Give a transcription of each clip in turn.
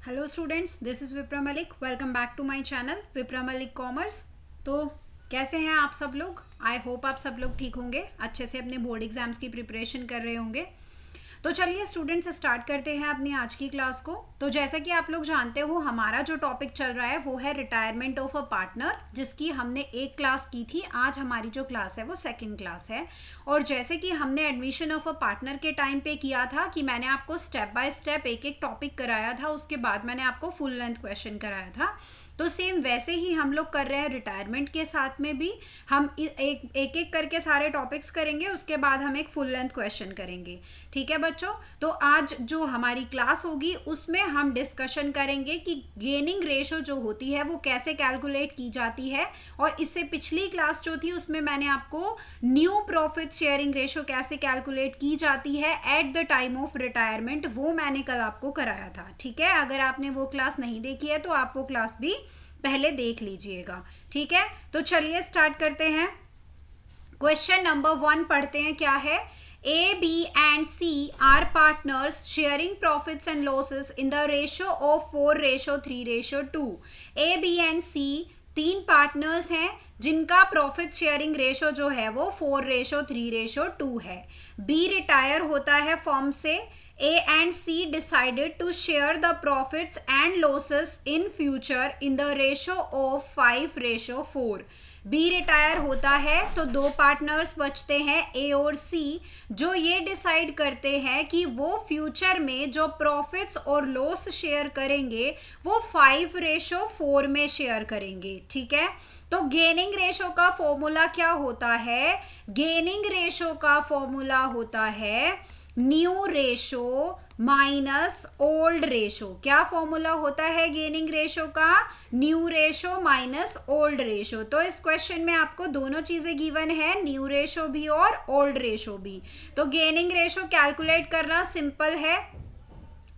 Hello students, this is Vipra Malik. Welcome back to my channel Vipra Malik commerce. तो कैसे हैं आप सब लोग? आई होप आप सब लोग ठीक होंगे, अच्छे से अपने बोर्ड एग्जाम्स की प्रिपरेशन कर रहे होंगे। तो चलिए स्टूडेंट्स, स्टार्ट करते हैं अपनी आज की क्लास को। तो जैसा कि आप लोग जानते हो, हमारा जो टॉपिक चल रहा है वो है रिटायरमेंट ऑफ अ पार्टनर, जिसकी हमने एक क्लास की थी। आज हमारी जो क्लास है वो सेकंड क्लास है। और जैसे कि हमने एडमिशन ऑफ अ पार्टनर के टाइम पे किया था कि मैंने आपको स्टेप बाय स्टेप एक एक टॉपिक कराया था, उसके बाद मैंने आपको फुल लेंथ क्वेश्चन कराया था। तो सेम वैसे ही हम लोग कर रहे हैं रिटायरमेंट के साथ में भी। हम एक करके सारे टॉपिक्स करेंगे, उसके बाद हम एक फुल लेंथ क्वेश्चन करेंगे। ठीक है बच्चों? तो आज जो हमारी क्लास होगी उसमें हम डिस्कशन करेंगे कि गेनिंग रेशो जो होती है वो कैसे कैलकुलेट की जाती है। और इससे पिछली क्लास जो थी उसमें मैंने आपको न्यू प्रॉफिट शेयरिंग रेशो कैसे कैलकुलेट की जाती है eight the time of retirement, वो मैंने कल आपको कराया था। ठीक है? अगर आपने वो क्लास नहीं देखी है तो आप वो क्लास भी पहले देख लीजिएगा। ठीक है? तो चलिए स्टार्ट करते हैं। क्वेश्चन नंबर 1 पढ़ते हैं। क्या है? A, B and C are partners sharing profits and losses in the ratio of 4:3:2। A, B and C तीन पार्टनर्स हैं जिनका प्रॉफिट शेयरिंग रेशो जो है वो 4:3:2 है। B रिटायर होता है फर्म से। A and C decided to share the profits and losses in future in the ratio of 5:4। B retire होता है तो दो पार्टनर्स बचते हैं ए और सी, जो ये डिसाइड करते हैं कि वो फ्यूचर में जो प्रॉफिट्स और लॉस शेयर करेंगे वो 5:4 में शेयर करेंगे। ठीक है? तो गेनिंग रेशो का फॉर्मूला क्या होता है? गेनिंग रेशो का फॉर्मूला होता है new ratio minus old ratio. क्या फॉर्मूला होता है गेनिंग रेशो का? New ratio minus old ratio. तो इस क्वेश्चन में आपको दोनों चीजें गिवन है, न्यू रेशो भी और ओल्ड रेशो भी। तो गेनिंग रेशो कैलकुलेट करना सिंपल है।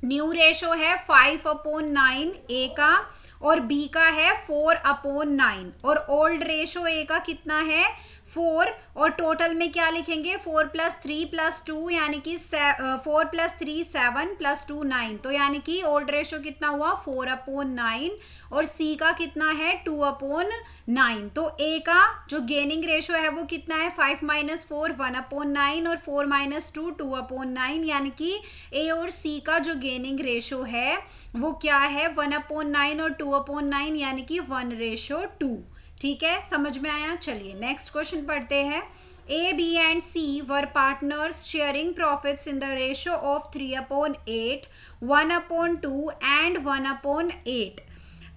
न्यू रेशो है 5/9 ए का, और बी का है 4/9, और ओल्ड रेशो ए का कितना है? 4। और टोटल में क्या लिखेंगे? 4 + 3 + 2, यानी कि 4 + 3 7 + 2 9। तो यानी कि ओल्ड रेशो कितना हुआ? 4/9, और सी का कितना है? 2/9। तो ए का जो गेनिंग रेशो है वो कितना है? 5 - 4 1/9, और 4 - 2 2/9, यानी कि ए और सी का जो गेनिंग रेशो है वो क्या है? 1/9 और 2/9, यानी कि 1:2। ठीक है? समझ में आया? चलिए नेक्स्ट क्वेश्चन पढ़ते हैं। A, B and C were partners sharing profits in the ratio of 3/8, 1/2 and 1/8।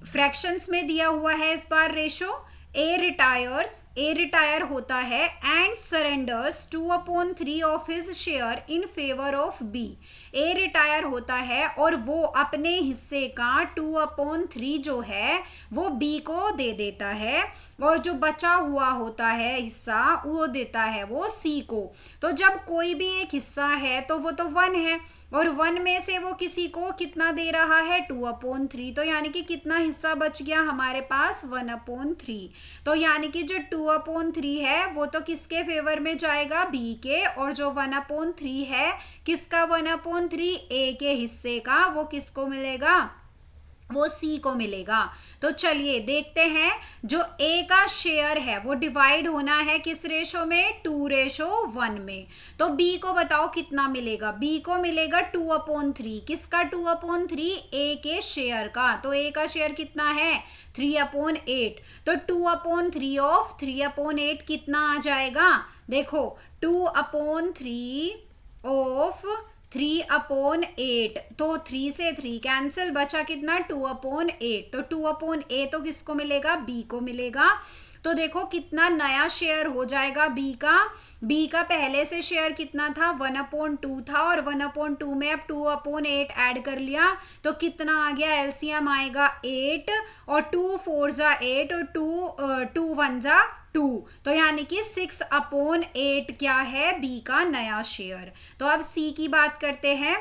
Fractions में दिया हुआ है इस बार रेशो। ए रिटायर होता है and surrenders 2/3 of his share in favour of B. A retire होता है और वो अपने हिस्से का 2/3 जो है वो बी को दे देता है, और जो बचा हुआ होता है हिस्सा वो देता है वो सी को। तो जब कोई भी एक हिस्सा है तो वो तो 1 है, और 1 में से वो किसी को कितना दे रहा है? 2/3। तो यानी कि कितना हिस्सा बच गया हमारे पास? 1/3। तो यानी कि जो 2/3 है वो तो किसके फेवर में जाएगा? बी के। और जो 1/3 है किसका? 1/3 ए के हिस्से का, वो किसको मिलेगा? वो सी को मिलेगा। तो चलिए देखते हैं, जो ए का शेयर है वो डिवाइड होना है किस रेशो में? 2:1 में। तो बी को बताओ कितना मिलेगा? बी को मिलेगा 2/3। किसका 2/3? ए के शेयर का। तो ए का शेयर कितना है? 3/8। तो 2/3 ऑफ 3/8 कितना आ जाएगा? देखो, 2/3 ऑफ 3/8, तो 3 से 3 कैंसिल, बचा कितना? 2/8। तो 2/8 तो किसको मिलेगा? बी को मिलेगा। तो देखो कितना नया शेयर हो जाएगा बी का। बी का पहले से शेयर कितना था? 1/2 था, और 1/2 में अब 2/8 ऐड कर लिया तो कितना आ गया? एलसीएम आएगा 8, और 2 4 जा 8, और 2 1 जा 2। तो यानी कि 6/8 क्या है? बी का नया शेयर। तो अब सी की बात करते हैं।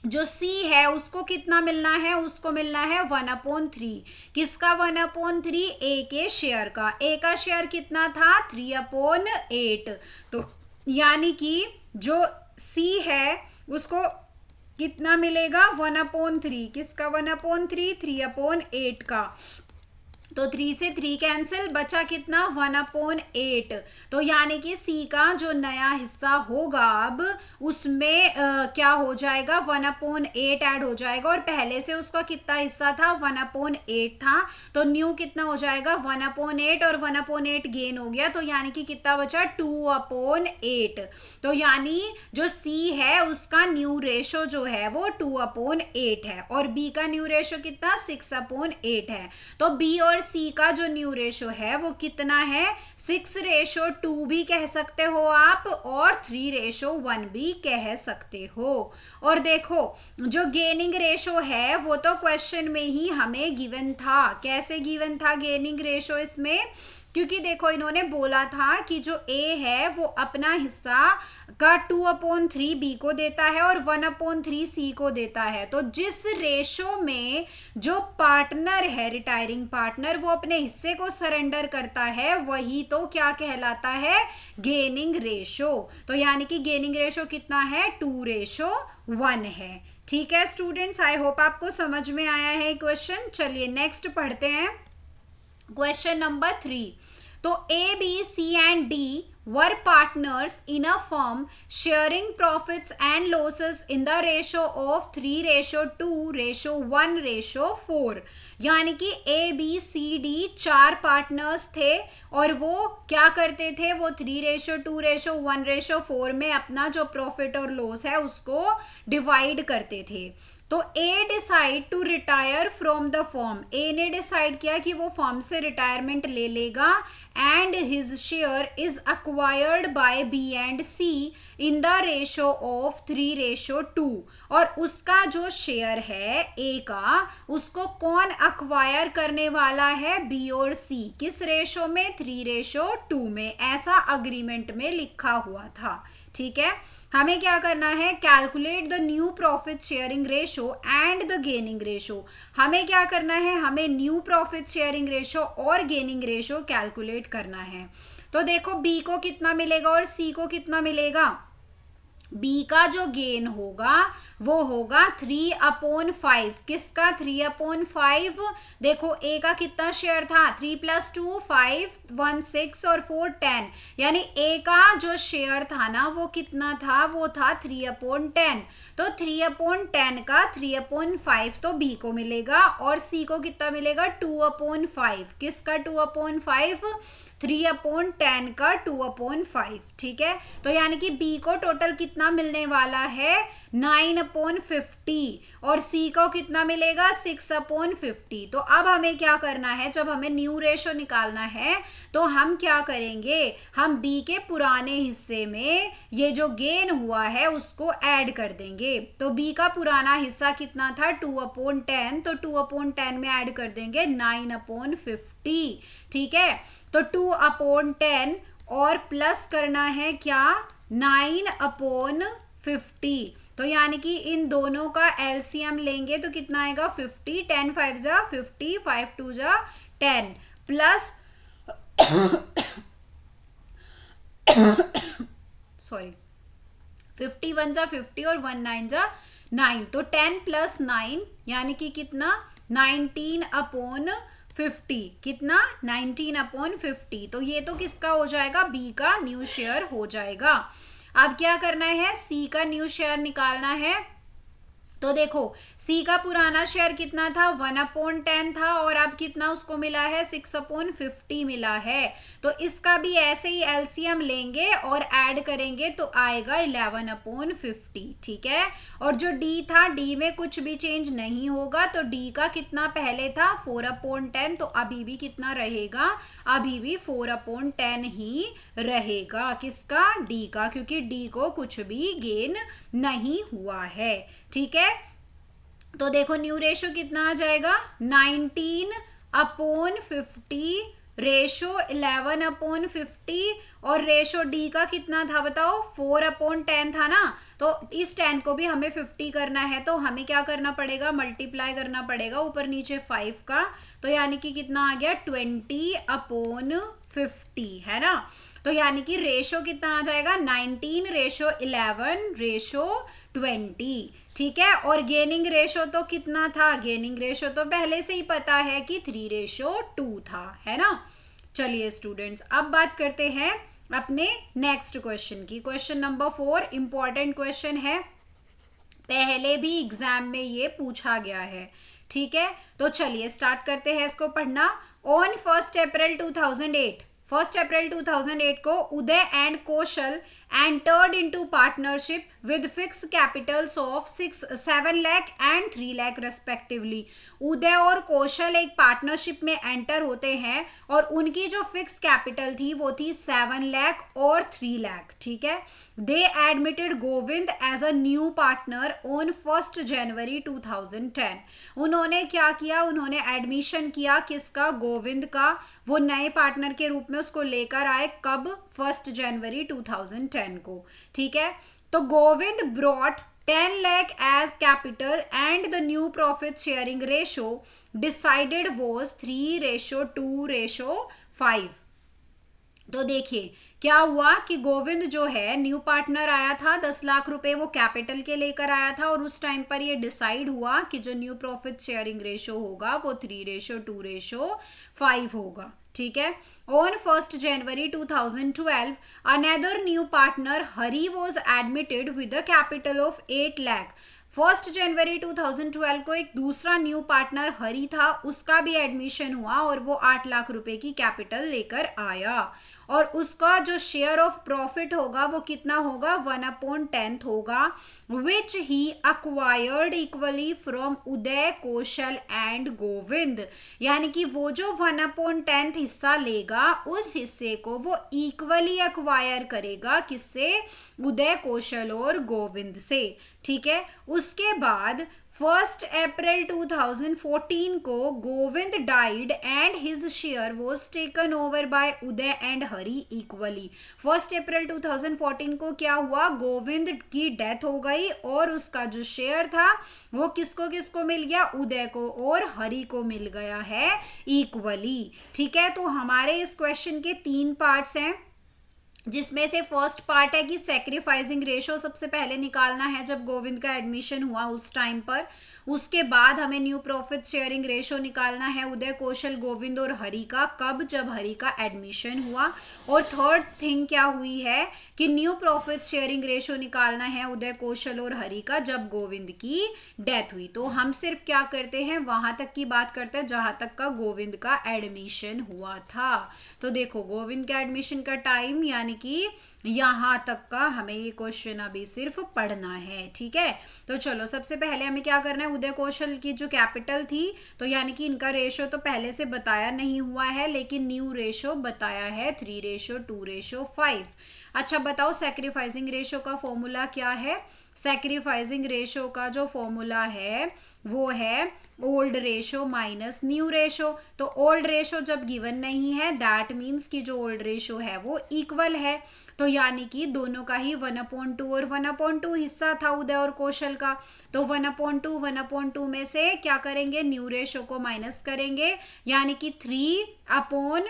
जो सी है उसको कितना मिलना है? उसको मिलना है 1/3। किसका 1/3? ए के शेयर का। ए का शेयर कितना था? 3/8। तो यानी कि जो सी है उसको कितना मिलेगा 1/3, किसका 1/3, 3/8 का। तो 3 से 3 कैंसिल, बचा कितना 1/8। तो यानी कि सी का जो नया हिस्सा होगा अब उसमें क्या हो जाएगा 1/8 ऐड हो जाएगा, और पहले से उसका कितना हिस्सा था 1/8 था, तो न्यू कितना हो जाएगा 1/8, और 1/8 गेन हो गया, तो यानी कि कितना बचा 2/8। तो यानी जो सी है उसका न्यू रेशो जो है वो 2/8 है, और बी का न्यू रेशो कितना 6/8 है। तो बी और सी का जो न्यू रेशो है वो कितना है 6:2 भी कह सकते हो आप, और 3:1 भी कह सकते हो। और देखो जो गेनिंग रेशो है वो तो क्वेश्चन में ही हमें गिवन था। कैसे गिवन था गेनिंग रेशो इसमें, क्योंकि देखो इन्होंने बोला था कि जो ए है वो अपना हिस्सा का 2/3 बी को देता है और 1/3 सी को देता है। तो जिस रेशो में जो पार्टनर है रिटायरिंग पार्टनर वो अपने हिस्से को सरेंडर करता है वही तो क्या कहलाता है गेनिंग रेशो। तो यानी कि गेनिंग रेशो कितना है 2:1 है। ठीक है स्टूडेंट्स, आई होप आपको समझ में आया है क्वेश्चन। चलिए नेक्स्ट पढ़ते हैं क्वेश्चन नंबर 3। तो A B C and D were partners in a firm sharing profits and losses in the ratio of 3:2:1:4। यानी कि A B C D 4 partners थे और वो क्या करते थे, वो 3:2:1:4 में अपना जो प्रॉफिट और लॉस है उसको डिवाइड करते थे। तो A decide to retire from the firm, A ने डिसाइड किया कि वो फर्म से रिटायरमेंट ले लेगा, and his share is acquired by B and C in the ratio of 3:2। और उसका जो शेयर है ए का उसको कौन अक्वायर करने वाला है बी और सी, किस रेशो में 3:2 में, ऐसा अग्रीमेंट में लिखा हुआ था। ठीक है, हमें क्या करना है calculate the new profit sharing ratio and the gaining ratio. हमें क्या करना है, हमें न्यू प्रॉफिट शेयरिंग रेशो और गेनिंग रेशो कैलकुलेट करना है। तो देखो बी को कितना मिलेगा और सी को कितना मिलेगा। बी का जो गेन होगा वो होगा 3/5, किसका 3/5। देखो ए का कितना शेयर था 3 + 2 5 1 6 और 4 10, यानी ए का जो शेयर था ना वो कितना था, वो था 3/10। तो 3/10 का 3/5 तो बी को मिलेगा, और सी को कितना मिलेगा 2/5, किसका 2/5 3/10 का 2/5। ठीक है, तो यानी कि बी को टोटल कितना मिलने वाला है 9/50, और सी को कितना मिलेगा 6/50। तो अब हमें क्या करना है, जब हमें न्यू रेशो निकालना है तो हम क्या करेंगे, हम बी के पुराने हिस्से में ये जो गेन हुआ है उसको ऐड कर देंगे। तो बी का पुराना हिस्सा कितना था 2/10, तो 2/10 में ऐड कर देंगे 9/50। ठीक है, तो 2/10 और प्लस करना है क्या 9/50। तो यानी कि इन दोनों का एलसीएम लेंगे तो कितना आएगा 50, 10 5 जा 50, 5 2 जा 10 प्लस सॉरी 51 जा 50 और 1 9 जा 9, तो 10 + 9 यानी कि कितना 19/50, कितना 19/50। तो ये तो किसका हो जाएगा बी का न्यू शेयर हो जाएगा। अब क्या करना है सी का न्यू शेयर निकालना है। तो देखो सी का पुराना शेयर कितना था 1/10 था, और अब कितना उसको मिला है 6/50 मिला है। तो इसका भी ऐसे ही एलसीएम लेंगे और ऐड करेंगे तो आएगा 11/50। ठीक है, और जो डी था डी में कुछ भी चेंज नहीं होगा, तो डी का कितना पहले था 4/10, तो अभी भी कितना रहेगा, अभी भी 4/10 ही रहेगा, किसका डी का, क्योंकि डी को कुछ भी गेन नहीं हुआ है। ठीक है, तो देखो न्यू रेशो कितना आ जाएगा 19/50 रेशो 11/50, और रेशो डी का कितना था बताओ 4/10 था ना। तो इस 10 को भी हमें 50 करना है, तो हमें क्या करना पड़ेगा मल्टीप्लाई करना पड़ेगा ऊपर नीचे 5 का, तो यानी कि कितना आ गया 20/50 है ना। तो यानी कि रेशो कितना आ जाएगा 19:11:20। ठीक है। और गेनिंग रेशो तो कितना था, गेनिंग रेशो तो पहले से ही पता है कि 3:2 था, है ना। चलिए स्टूडेंट्स, अब बात करते हैं अपने नेक्स्ट क्वेश्चन की। क्वेश्चन नंबर 4 इंपॉर्टेंट क्वेश्चन है, पहले भी एग्जाम में ये पूछा गया है, ठीक है। तो चलिए स्टार्ट करते हैं इसको पढ़ना। ऑन 1 अप्रैल 2008, 1 अप्रैल 2008 को Uday and Kaushal entered into partnership with fixed capitals of 7 lakh and 3 lakh respectively। उदय और कौशल एक पार्टनरशिप में एंटर होते हैं और उनकी जो फिक्स कैपिटल थी वो थी 7 लाख और 3 लाख, ठीक है। They admitted Govind as a new partner on 1 January 2010। उन्होंने क्या किया, उन्होंने एडमिशन किया किसका, गोविंद का, वो नए पार्टनर के रूप में उसको लेकर आए, कब, 1 जनवरी 2010 को, ठीक है। तो Govind brought 10 lakh as capital and the new profit sharing ratio decided was 3:2:5। तो देखिए क्या हुआ कि गोविंद जो है न्यू पार्टनर आया था, 10 लाख रुपए वो कैपिटल के लेकर आया था और उस टाइम पर ये डिसाइड हुआ कि जो न्यू प्रॉफिट शेयरिंग रेशो होगा वो 3:2:5 होगा, ठीक है। On 1 January 2012 another new partner Hari was admitted with a capital of 8 lakh. 1 जनवरी 2012 को एक दूसरा न्यू पार्टनर हरी था, उसका भी एडमिशन हुआ और वो 8 लाख रुपए की कैपिटल लेकर आया और उसका जो शेयर ऑफ प्रॉफिट होगा वो कितना होगा, 1/10 होगा, which he acquired equally from Uday, Kaushal and Govind. यानी कि वो जो 1/10 हिस्सा लेगा उस हिस्से को वो इक्वली अक्वायर करेगा, किससे, उदय, कौशल और गोविंद से, ठीक है। उसके बाद 1 अप्रैल 2014 को Govind died and his share was taken over by Uday and Hari equally. 1 अप्रैल 2014 को क्या हुआ, गोविंद की डेथ हो गई और उसका जो शेयर था वो किसको किसको मिल गया, उदय को और हरी को मिल गया है इक्वली, ठीक है। तो हमारे इस क्वेश्चन के 3 पार्ट्स हैं, जिसमें से फर्स्ट पार्ट है कि सैक्रिफाइसिंग रेशो सबसे पहले निकालना है जब गोविंद का एडमिशन हुआ उस टाइम पर। उसके बाद हमें न्यू प्रॉफिट शेयरिंग रेशो निकालना है उदय, कौशल, गोविंद और हरी का, कब, जब हरी का एडमिशन हुआ। और थर्ड थिंग क्या हुई है कि न्यू प्रॉफिट शेयरिंग रेशो निकालना है उदय, कौशल और हरी का जब गोविंद की डेथ हुई। तो हम सिर्फ क्या करते हैं, वहां तक की बात करते हैं जहां तक का गोविंद का एडमिशन हुआ था। तो देखो गोविंद का एडमिशन का टाइम यानी कि यहां तक का हमें ये क्वेश्चन अभी सिर्फ पढ़ना है, ठीक है। तो चलो सबसे पहले हमें क्या करना है, उदय कौशल की जो कैपिटल थी तो यानी कि इनका रेशो तो पहले से बताया नहीं हुआ है लेकिन न्यू रेशो बताया है 3:2:5। अच्छा बताओ सैक्रिफाइसिंग रेशो का फॉर्मूला क्या है। सैक्रिफाइसिंग रेशो का जो फॉर्मूला है वो है old ratio minus new ratio. तो ओल्ड रेशो जब गिवन नहीं है दैट मीन्स कि जो ओल्ड रेशो है वो इक्वल है, तो यानी कि दोनों का ही 1/2 और 1/2 हिस्सा था उदय और कौशल का। तो 1/2 में से क्या करेंगे, न्यू रेशो को माइनस करेंगे, यानी कि 3/10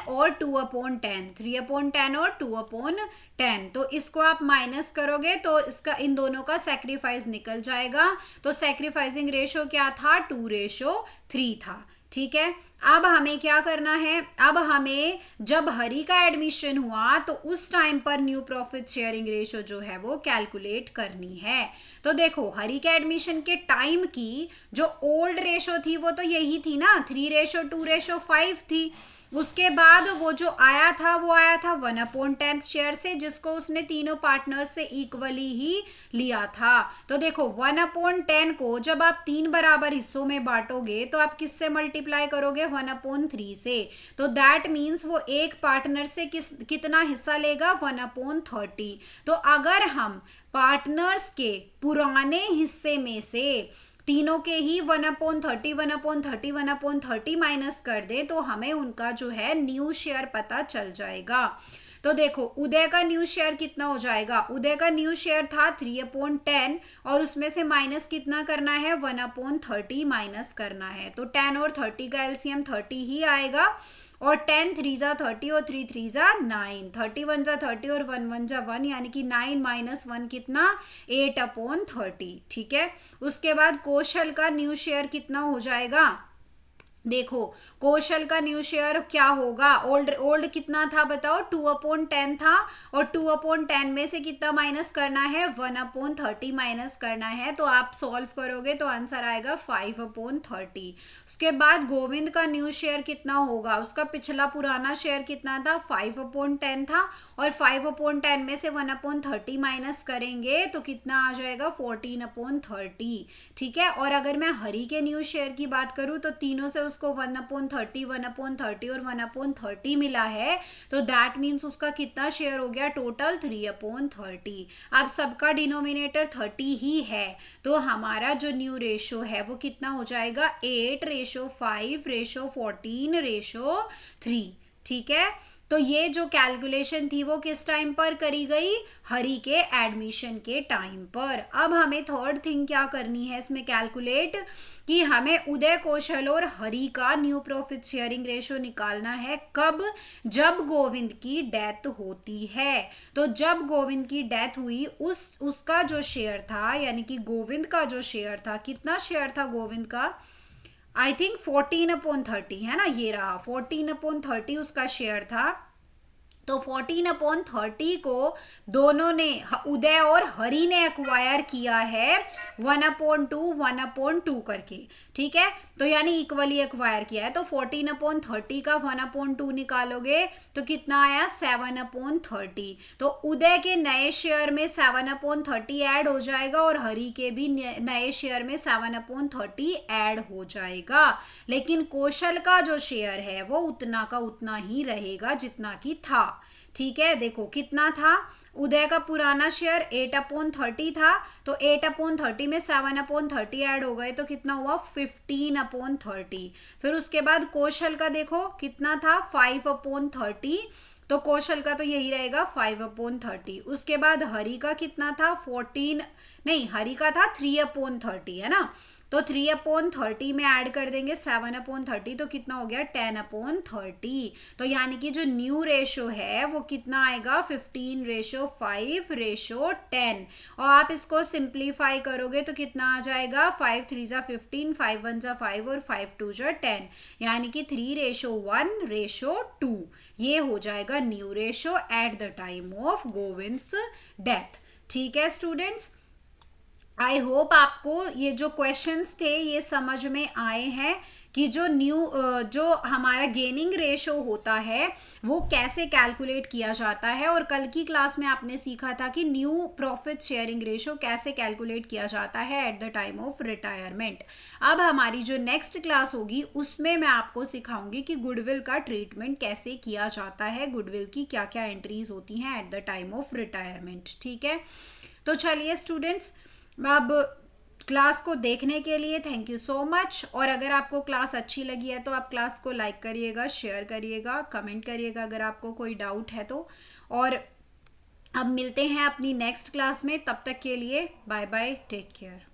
और 2/10, 3/10 और 2/10। तो इसको आप माइनस करोगे तो इसका इन दोनों का सैक्रिफाइस निकल जाएगा। तो सैक्रिफाइसिंग रेशो क्या था, 2:3 था, ठीक है। अब हमें क्या करना है, अब हमें जब हरी का एडमिशन हुआ तो उस टाइम पर न्यू प्रॉफिट शेयरिंग रेशो जो है वो कैलकुलेट करनी है। तो देखो हरी के एडमिशन के टाइम की जो ओल्ड रेशो थी वो तो यही थी ना, 3:2:5 थी। उसके बाद वो जो आया था वो आया था 1/10 शेयर से, जिसको उसने तीनों पार्टनर से इक्वली ही लिया था। तो देखो 1/10 को जब आप 3 बराबर हिस्सों में बांटोगे तो आप किससे मल्टीप्लाई करोगे, 1/3 से। तो दैट मीन्स वो एक पार्टनर से कितना हिस्सा लेगा, 1/30। तो अगर हम पार्टनर्स के पुराने हिस्से में से तीनों के ही 1/30 1/30 1/30 माइनस कर दें तो हमें उनका जो है न्यू शेयर पता चल जाएगा। तो देखो उदय का न्यू शेयर कितना हो जाएगा, उदय का न्यू शेयर था 3/10 और उसमें से माइनस कितना करना है, 1/30 माइनस करना है। तो 10 और 30 का एलसीएम 30 ही आएगा और 10 3 जा 30 और 3 3 जा 9, 30 1 जा 30 और 1 1 जा 1, यानी कि 9 माइनस 1 कितना, 8/30। ठीक है, उसके बाद कौशल का न्यू शेयर कितना हो जाएगा, देखो कौशल का न्यू शेयर क्या होगा, ओल्ड कितना था बताओ, 2/10 था और 2/10 में से कितना माइनस करना है, 1/30 माइनस करना है। तो आप सॉल्व करोगे तो आंसर आएगा 5/30। उसके बाद गोविंद का न्यू शेयर कितना होगा, उसका पिछला पुराना शेयर कितना था, 5/10 था और 5/10 में से 1/30 माइनस करेंगे तो कितना आ जाएगा, 14/30। ठीक है, और अगर मैं हरि के न्यू शेयर की बात करूं तो तीनों से उसको 1/30 1/30 और 1/30 मिला है, तो दैट मीन्स उसका कितना शेयर हो गया, टोटल 3/30। अब सबका डिनोमिनेटर 30 ही है, तो हमारा जो न्यू रेशो है वो कितना हो जाएगा, 8:5:14:3:3। ठीक है, तो ये जो कैलकुलेशन थी वो किस टाइम पर करी गई, हरि के एडमिशन के टाइम पर। अब हमें थर्ड थिंग क्या करनी है इसमें कैलकुलेट, कि हमें उदय, कौशल और हरि का न्यू प्रॉफिट शेयरिंग रेशो निकालना है। कब, जब गोविंद की डेथ होती है। तो जब गोविंद की डेथ हुई उसका जो शेयर था, यानी कि गोविंद का जो शेयर था, कितना शेयर था गोविंद का, आई थिंक 14/30 है ना, ये रहा 14/30 उसका शेयर था। तो 14/30 को दोनों ने, उदय और हरि ने एक्वायर किया है 1/2 करके। ठीक है, तो यानी इक्वली एक्वायर किया है। तो 14/30 का 1/2 निकालोगे तो कितना आया, 7/30। तो उदय के नए शेयर में 7/30 ऐड हो जाएगा और हरि के भी नए शेयर में 7/30 ऐड हो जाएगा। लेकिन कौशल का जो शेयर है वो उतना का उतना ही रहेगा जितना कि था। ठीक है, देखो कितना था, उदय का पुराना शेयर 8/30 था, तो 8/30 में 7/30 ऐड हो गए तो कितना हुआ, 15/30। फिर उसके बाद कौशल का देखो कितना था, 5/30, तो कौशल का तो यही रहेगा 5/30। उसके बाद हरि का कितना था, 14 नहीं, हरि का था 3/30 है ना, तो 3/30 में ऐड कर देंगे 7/30 तो कितना हो गया, 10/30। तो यानी कि जो न्यू रेशो है वो कितना आएगा, 15:5:10। और आप इसको सिंप्लीफाई करोगे तो कितना आ जाएगा, 5 3 जा 15, 5 1 जा 5 और 5 2 जा 10, यानी कि 3:1:2 ये हो जाएगा new ratio at the time of Govind's death. ठीक है स्टूडेंट्स, आई होप आपको ये जो क्वेश्चंस थे ये समझ में आए हैं कि जो हमारा गेनिंग रेशो होता है वो कैसे कैलकुलेट किया जाता है। और कल की क्लास में आपने सीखा था कि न्यू प्रॉफिट शेयरिंग रेशो कैसे कैलकुलेट किया जाता है eight the time of retirement. अब हमारी जो नेक्स्ट क्लास होगी उसमें मैं आपको सिखाऊंगी कि गुडविल का ट्रीटमेंट कैसे किया जाता है, गुडविल की क्या क्या एंट्रीज होती हैं eight the time of retirement. ठीक है, तो चलिए स्टूडेंट्स, अब क्लास को देखने के लिए थैंक यू सो मच। और अगर आपको क्लास अच्छी लगी है तो आप क्लास को लाइक करिएगा, शेयर करिएगा, कमेंट करिएगा अगर आपको कोई डाउट है तो। और अब मिलते हैं अपनी नेक्स्ट क्लास में, तब तक के लिए बाय बाय, टेक केयर।